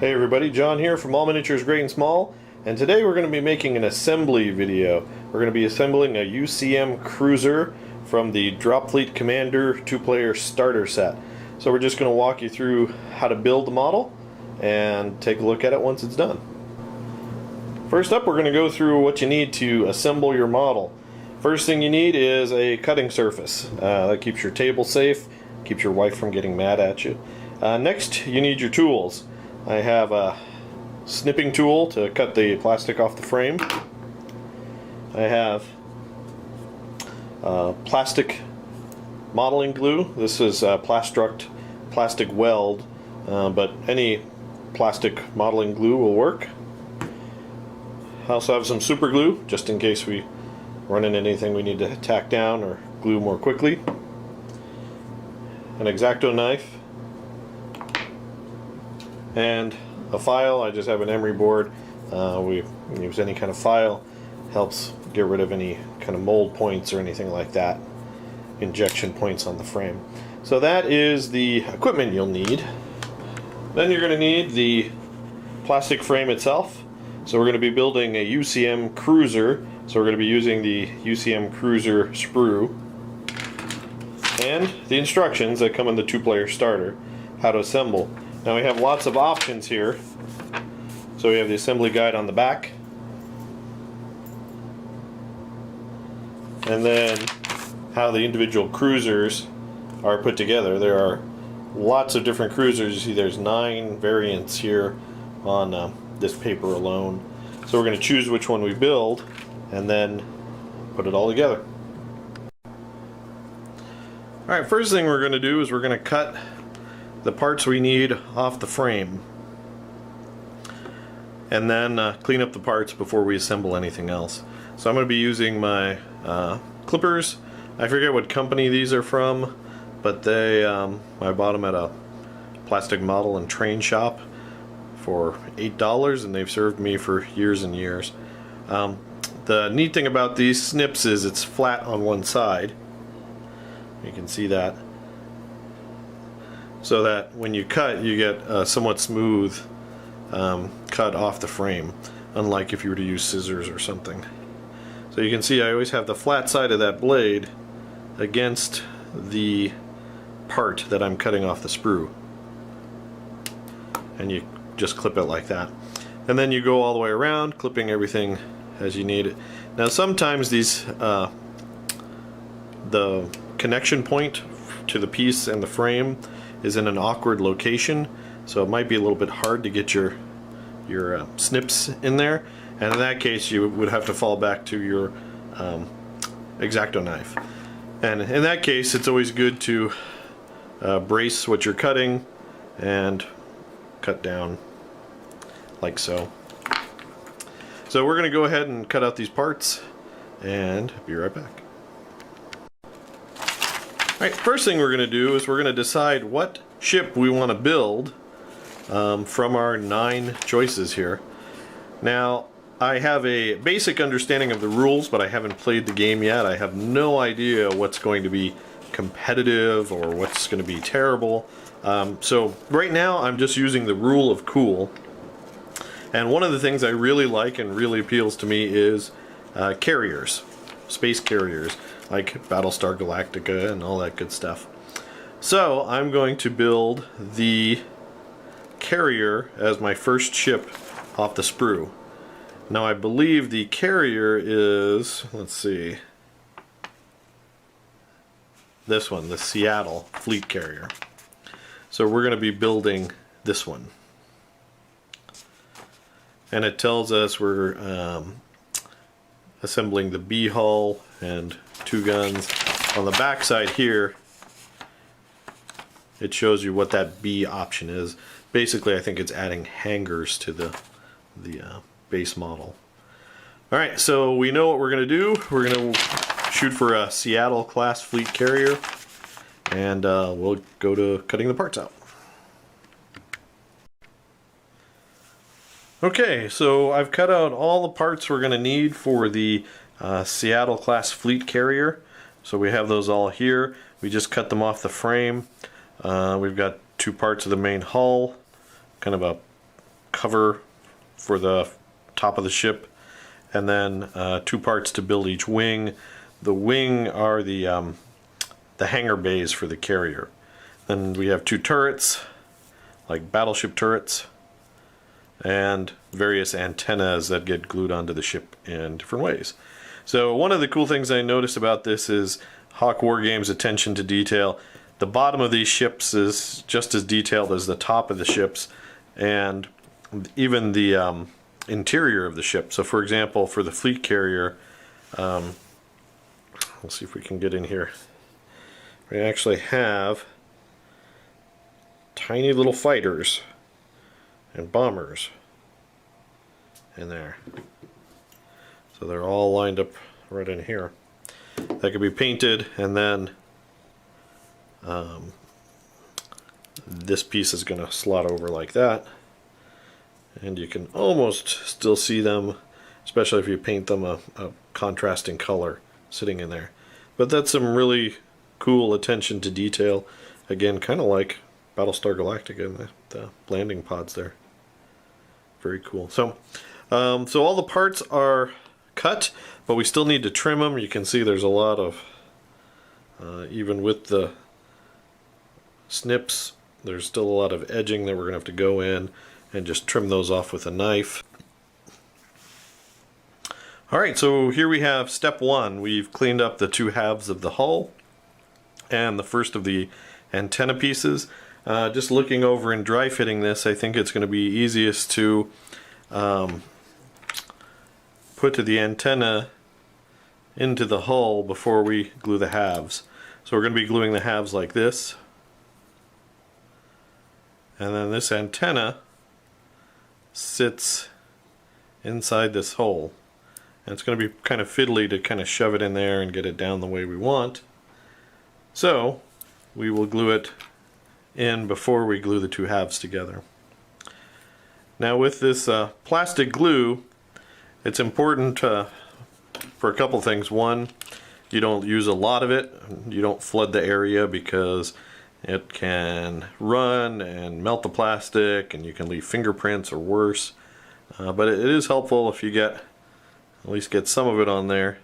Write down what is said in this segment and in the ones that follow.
Hey everybody, John here from All Miniatures Great and Small, and today we're going to be making an assembly video. We're going to be assembling a UCM cruiser from the Dropfleet Commander 2-player starter set. So we're just going to walk you through how to build the model and take a look at it once it's done. First up, we're going to go through what you need to assemble your model. First thing you need is a cutting surface. That keeps your table safe, keeps your wife from getting mad at you. Next, you need your tools. I have a snipping tool to cut the plastic off the frame. I have plastic modeling glue. This is Plastruct plastic weld, but any plastic modeling glue will work. I also have some super glue, just in case we run into anything we need to tack down or glue more quickly. An X-Acto knife. And a file. I just have an emery board. We use any kind of file. Helps get rid of any kind of mold points or anything like that. Injection points on the frame. So that is the equipment you'll need. Then you're going to need the plastic frame itself. So we're going to be building a UCM cruiser. So we're going to be using the UCM cruiser sprue. And the instructions that come in the 2-player starter. How to assemble. Now we have lots of options here. So we have the assembly guide on the back. And then how the individual cruisers are put together. There are lots of different cruisers. You see there's 9 variants here on this paper alone. So we're going to choose which one we build and then put it all together. Alright, first thing we're going to do is we're going to cut the parts we need off the frame, and then clean up the parts before we assemble anything else. So I'm going to be using my clippers. I forget what company these are from, but I bought them at a plastic model and train shop for $8, and they've served me for years and years. The neat thing about these snips is it's flat on one side. You can see that. So that when you cut, you get a somewhat smooth cut off the frame, unlike if you were to use scissors or something. So you can see I always have the flat side of that blade against the part that I'm cutting off the sprue. And you just clip it like that. And then you go all the way around, clipping everything as you need it. Now sometimes these, the connection point to the piece and the frame is in an awkward location, so it might be a little bit hard to get your snips in there, and in that case you would have to fall back to your X-Acto knife. And in that case it's always good to brace what you're cutting and cut down like so. So we're going to go ahead and cut out these parts and be right back. Alright, first thing we're going to do is we're going to decide what ship we want to build from our 9 choices here. Now, I have a basic understanding of the rules, but I haven't played the game yet. I have no idea what's going to be competitive or what's going to be terrible. So right now I'm just using the rule of cool. And one of the things I really like and really appeals to me is carriers, space carriers, like Battlestar Galactica and all that good stuff. So I'm going to build the carrier as my first ship off the sprue. Now I believe the carrier is, let's see, this one, the Seattle Fleet Carrier. So we're going to be building this one. And it tells us we're assembling the B hull and 2 guns. On the back side here, it shows you what that B option is. Basically, I think it's adding hangars to the base model. Alright, so we know what we're going to do. We're going to shoot for a Seattle class fleet carrier, and we'll go to cutting the parts out. Okay, so I've cut out all the parts we're going to need for the Seattle class fleet carrier. So we have those all here. We just cut them off the frame. We've got 2 parts of the main hull, kind of a cover for the top of the ship, and then 2 parts to build each wing. The wing are the hangar bays for the carrier. Then we have 2 turrets, like battleship turrets, and various antennas that get glued onto the ship in different ways. So one of the cool things I noticed about this is Hawk Wargames' attention to detail. The bottom of these ships is just as detailed as the top of the ships, and even the interior of the ship. So for example, for the fleet carrier, let's see if we can get in here. We actually have tiny little fighters and bombers in there. So they're all lined up right in here. That could be painted, and then this piece is going to slot over like that, and you can almost still see them, especially if you paint them a contrasting color sitting in there. But that's some really cool attention to detail. Again, kind of like Battlestar Galactica and the landing pods there. Very cool. So all the parts are cut, but we still need to trim them. You can see there's a lot of, even with the snips, there's still a lot of edging that we're going to have to go in and just trim those off with a knife. Alright, so here we have step 1. We've cleaned up the 2 halves of the hull and the first of the antenna pieces. Just looking over and dry fitting this, I think it's going to be easiest to put the antenna into the hull before we glue the halves. So we're going to be gluing the halves like this, and then this antenna sits inside this hole, and it's going to be kind of fiddly to kind of shove it in there and get it down the way we want. So we will glue it in before we glue the 2 halves together. Now with this plastic glue, it's important for a couple things. One, you don't use a lot of it. You don't flood the area because it can run and melt the plastic, and you can leave fingerprints or worse. But it is helpful if you at least get some of it on there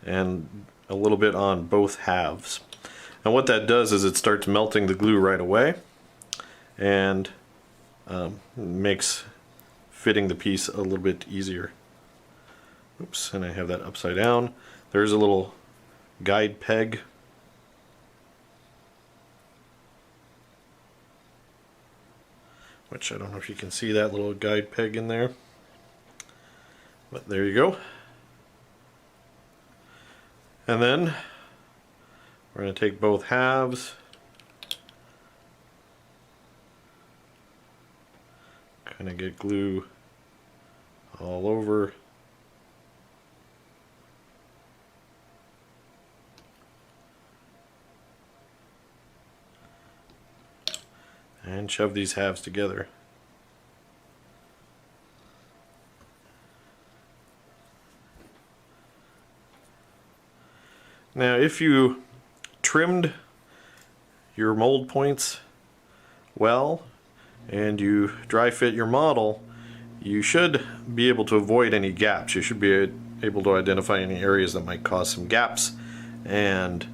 and a little bit on both halves. And what that does is it starts melting the glue right away, and makes fitting the piece a little bit easier. Oops, and I have that upside down. There's a little guide peg. Which I don't know if you can see that little guide peg in there. But there you go. And then we're going to take both halves, kind of get glue all over. And shove these halves together. Now if you trimmed your mold points well and you dry fit your model, you should be able to avoid any gaps. You should be able to identify any areas that might cause some gaps and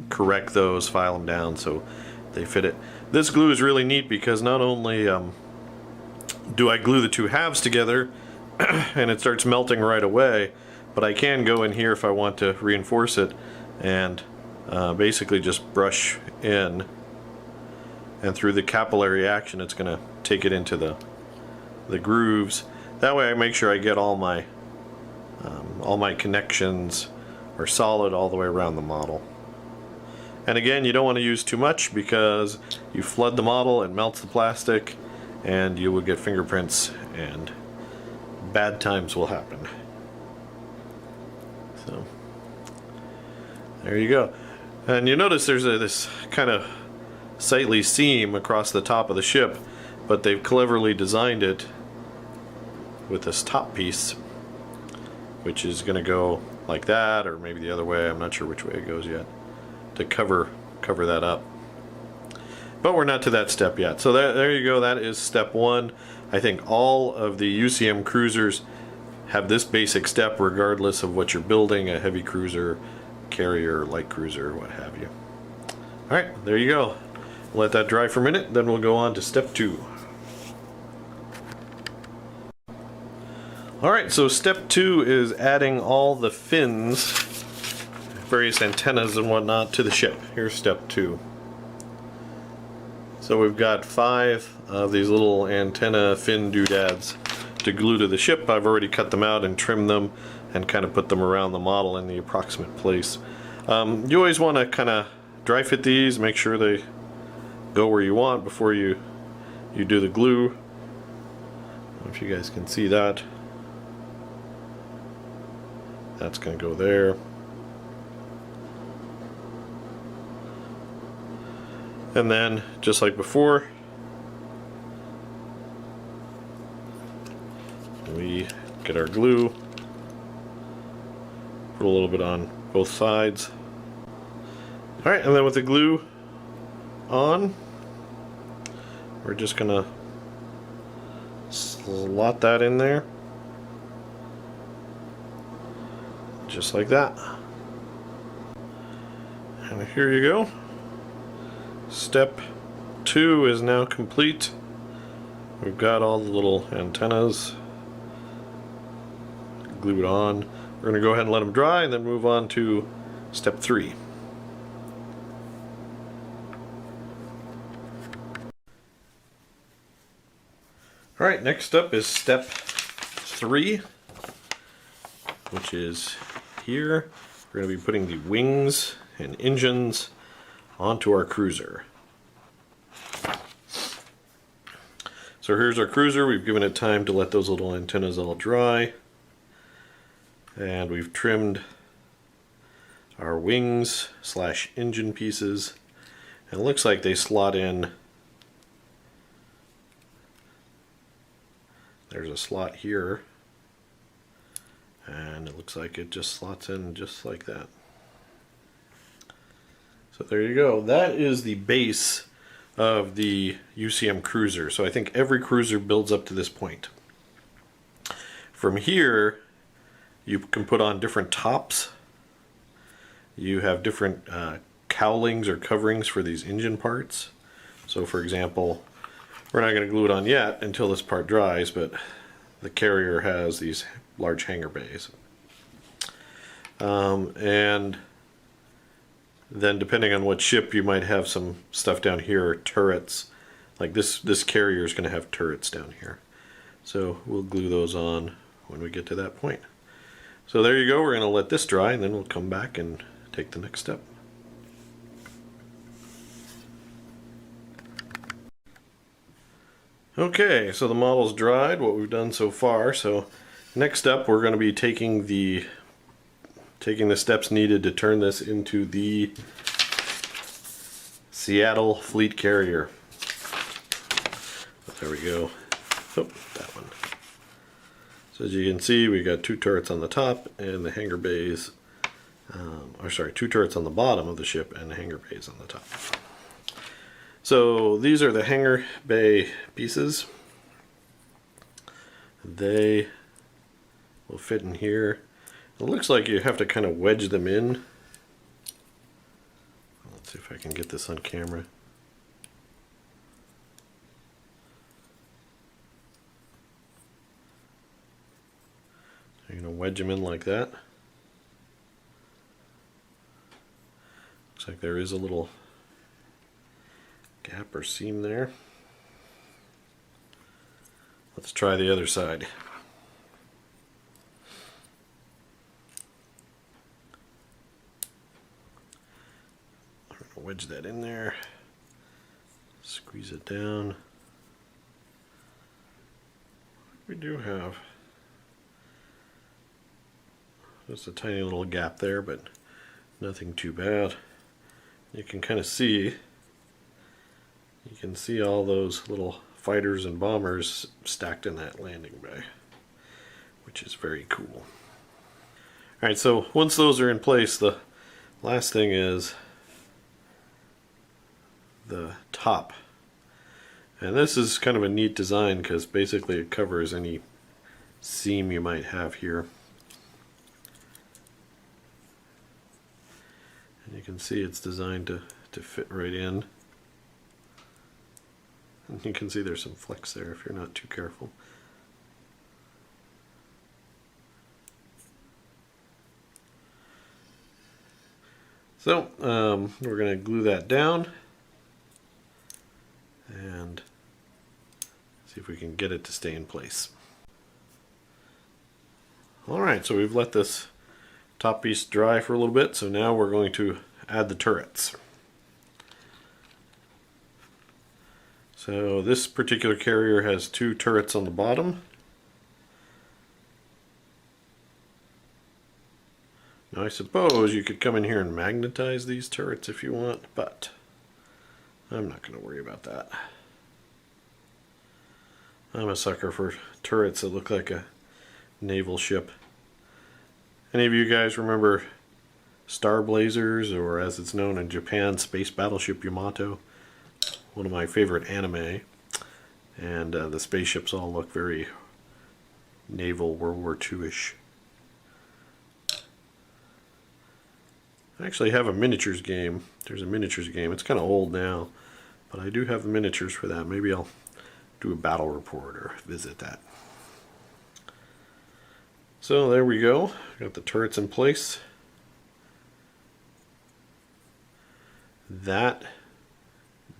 correct those, file them down so they fit it. This glue is really neat because not only do I glue the 2 halves together and it starts melting right away, but I can go in here if I want to reinforce it and basically just brush in, and through the capillary action it's going to take it into the grooves. That way I make sure I get all my connections are solid all the way around the model. And again, you don't want to use too much because you flood the model, it melts the plastic, and you will get fingerprints and bad times will happen. So there you go. And you notice there's this kind of sightly seam across the top of the ship, but they've cleverly designed it with this top piece, which is going to go like that, or maybe the other way. I'm not sure which way it goes yet, to cover that up. But we're not to that step yet. So there you go, that is step one. I think all of the UCM cruisers have this basic step regardless of what you're building, a heavy cruiser, carrier, light cruiser, what have you. Alright, there you go. Let that dry for a minute, then we'll go on to step two. Alright, so step two is adding all the fins, various antennas and whatnot to the ship. Here's step two. So we've got 5 of these little antenna fin doodads to glue to the ship. I've already cut them out and trimmed them and kind of put them around the model in the approximate place. You always want to kind of dry fit these, make sure they go where you want before you do the glue. I don't know if you guys can see that. That's going to go there. And then, just like before, we get our glue, put a little bit on both sides. Alright, and then with the glue on, we're just gonna slot that in there, just like that. And here you go. Step two is now complete. We've got all the little antennas glued on. We're going to go ahead and let them dry and then move on to step three. Alright, next up is step three, which is here. We're going to be putting the wings and engines onto our cruiser. So here's our cruiser. We've given it time to let those little antennas all dry, and we've trimmed our wings / engine pieces, and it looks like they slot in. There's a slot here, and it looks like it just slots in just like that. So there you go. That is the base of the UCM cruiser. So I think every cruiser builds up to this point. From here, you can put on different tops. You have different cowlings or coverings for these engine parts. So for example, we're not going to glue it on yet until this part dries, but the carrier has these large hangar bays. And then depending on what ship, you might have some stuff down here, turrets. Like this carrier is going to have turrets down here. So we'll glue those on when we get to that point. So there you go. We're going to let this dry and then we'll come back and take the next step. Okay, so the model's dried, what we've done so far. So next up we're going to be taking the steps needed to turn this into the Seattle Fleet Carrier. There we go. Oh, that one. So as you can see, we got 2 turrets on the top and the hangar bays, or sorry, 2 turrets on the bottom of the ship and the hangar bays on the top. So these are the hangar bay pieces. They will fit in here. It looks like you have to kind of wedge them in. Let's see if I can get this on camera. You're going to wedge them in like that. Looks like there is a little gap or seam there. Let's try the other side. Wedge that in there, squeeze it down. We do have just a tiny little gap there, but nothing too bad. You can kind of see, all those little fighters and bombers stacked in that landing bay, which is very cool. Alright, so once those are in place, the last thing is the top. And this is kind of a neat design because basically it covers any seam you might have here. And you can see it's designed to fit right in. And you can see there's some flex there if you're not too careful. So we're going to glue that down and see if we can get it to stay in place. Alright, so we've let this top piece dry for a little bit, so now we're going to add the turrets. So this particular carrier has 2 turrets on the bottom. Now I suppose you could come in here and magnetize these turrets if you want, but I'm not going to worry about that. I'm a sucker for turrets that look like a naval ship. Any of you guys remember Star Blazers, or as it's known in Japan, Space Battleship Yamato? One of my favorite anime. And the spaceships all look very naval World War II-ish. I actually have a miniatures game. There's a miniatures game. It's kind of old now, but I do have the miniatures for that. Maybe I'll do a battle report or visit that. So there we go. Got the turrets in place. That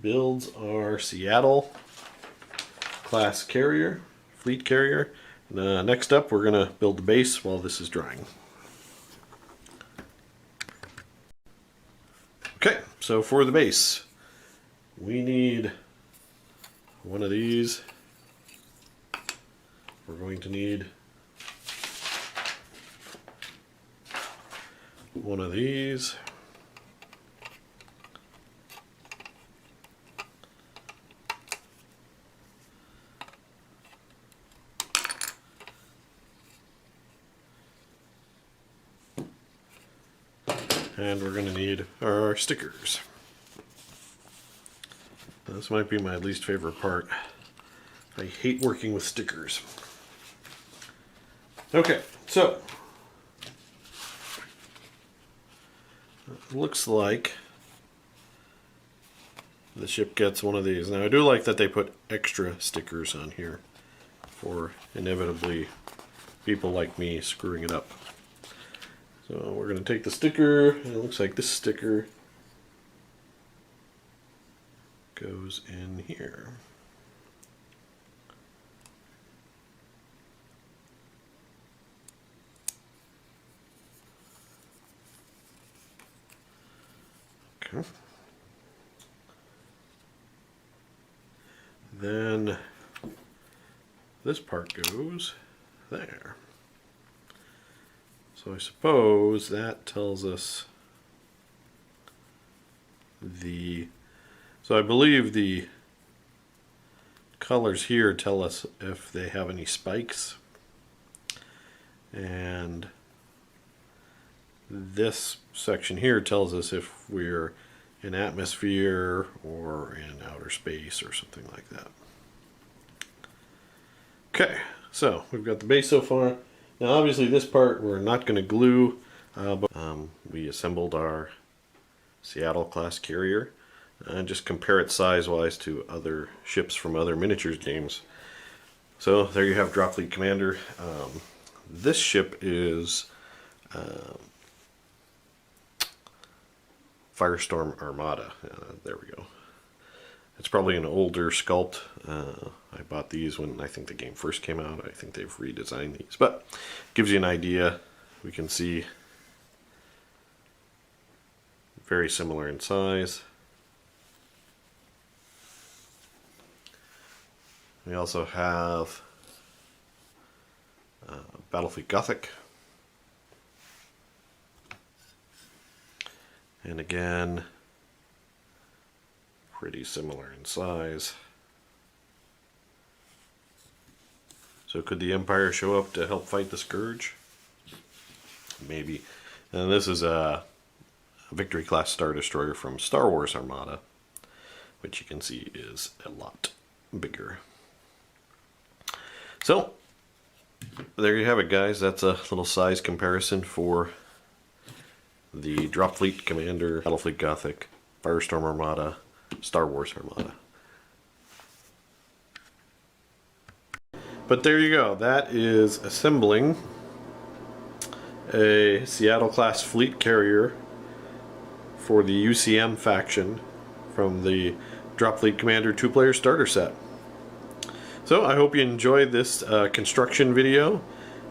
builds our Seattle class carrier, fleet carrier. Next up, we're going to build the base while this is drying. Okay, so for the base, we need one of these. We're going to need one of these. And we're going to need our stickers. This might be my least favorite part. I hate working with stickers. Okay, so it looks like the ship gets one of these. Now I do like that they put extra stickers on here for inevitably people like me screwing it up. So we're going to take the sticker, and it looks like this sticker goes in here. Okay. Then this part goes there. So I suppose that tells us so I believe the colors here tell us if they have any spikes. And this section here tells us if we're in atmosphere or in outer space or something like that. Okay, so we've got the base so far. Now obviously this part we're not going to glue, but we assembled our Seattle class carrier and just compare it size wise to other ships from other miniatures games. So there you have Dropfleet Commander. This ship is Firestorm Armada. There we go. It's probably an older sculpt. I bought these when I think the game first came out. I think they've redesigned these, but gives you an idea. We can see very similar in size. We also have Battlefleet Gothic. And again, pretty similar in size. So could the Empire show up to help fight the Scourge? Maybe. And this is a Victory class Star Destroyer from Star Wars Armada. which you can see is a lot bigger. So there you have it, guys. That's a little size comparison for the Dropfleet Commander, Battlefleet Gothic, Firestorm Armada, Star Wars Armada. But there you go. That is assembling a Seattle class fleet carrier for the UCM faction from the Dropfleet Commander 2-player starter set. So I hope you enjoyed this construction video.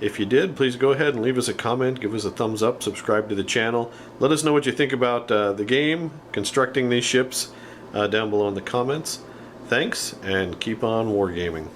If you did, please go ahead and leave us a comment, give us a thumbs up, subscribe to the channel. Let us know what you think about the game, constructing these ships down below in the comments. Thanks, and keep on wargaming.